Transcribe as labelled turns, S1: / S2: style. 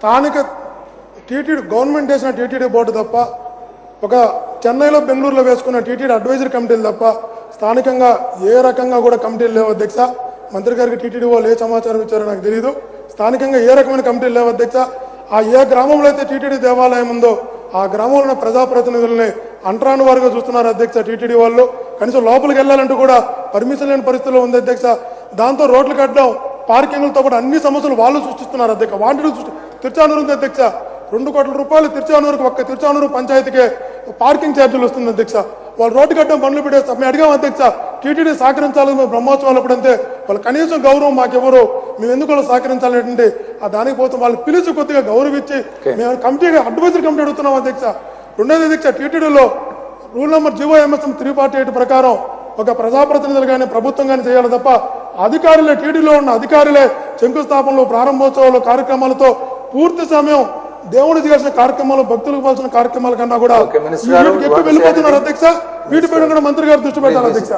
S1: స్థానిక TTD government వేసిన TTD board తప్ప, ఒక చెన్నైలో బెంగళూరులో వేసుకున్న టీటీడీ అడ్వైజరీ కమిటీలు తప్ప స్థానికంగా ఏ రకంగా కూడా కమిటీలు లేవు అధ్యక్ష. మంత్రి గారికి టీటీడీ వాళ్ళు ఏ సమాచారం ఇచ్చారో నాకు తెలియదు. స్థానికంగా ఏ రకమైన కమిటీలు లేవు అధ్యక్ష. ఆ ఏ గ్రామంలో అయితే టీటీడీ దేవాలయం ఉందో ఆ గ్రామంలో ఉన్న ప్రజాప్రతినిధుల్ని అంటరాని వారుగా చూస్తున్నారు అధ్యక్ష టీటీడీ వాళ్ళు. కనీసం లోపలికి వెళ్ళాలంటూ కూడా పర్మిషన్ లేని పరిస్థితుల్లో ఉంది అధ్యక్ష. దాంతో రోడ్లు కట్టడం, పార్కింగ్లతో కూడా అన్ని సమస్యలు వాళ్ళు సృష్టిస్తున్నారు అధ్యక్ష. వాటిని తిరుచానూరు ఉంది అధ్యక్ష. 2 కోట్ల రూపాయలు తిరుచానూరుకు, ఒక్క తిరుచానూరు పంచాయతీకే పార్కింగ్ ఛార్జీలు వస్తుంది అధ్యక్ష. వాళ్ళు రోడ్డు కట్టడం పనులు పెట్టేస్తాం. మేము అడిగాం అధ్యక్ష, టీటీడీ సహకరించాలి, మేము బ్రహ్మోత్సవాలు అప్పుడంతే వాళ్ళు కనీసం గౌరవం మాకెవరు, మేము ఎందుకు వాళ్ళు సహకరించాలంటే ఆ దానికి పోతే వాళ్ళు పిలిచి కొద్దిగా గౌరవించి మేము కమిటీగా అడ్వైజరీ కమిటీ అడుగుతున్నాం అధ్యక్ష. రెండోది అధ్యక్ష, టీటీడీలో రూల్ నెంబర్ GOMSM 348 ప్రకారం ఒక ప్రజాప్రతినిధులు కానీ ప్రభుత్వం కానీ చేయాలి తప్ప అధికారులే, టీటీడీలో ఉన్న అధికారులే శంకుస్థాపనలు, ప్రారంభోత్సవాలు, కార్యక్రమాలతో పూర్తి సమయం దేవుడు చేయాల్సిన కార్యక్రమాలు, భక్తులకు పోల్సిన కార్యక్రమాల కన్నా కూడా వెళ్ళిపోతున్నారు అధ్యక్ష. వీటిపైన కూడా మంత్రి గారు దృష్టి పెట్టాలి అధ్యక్ష.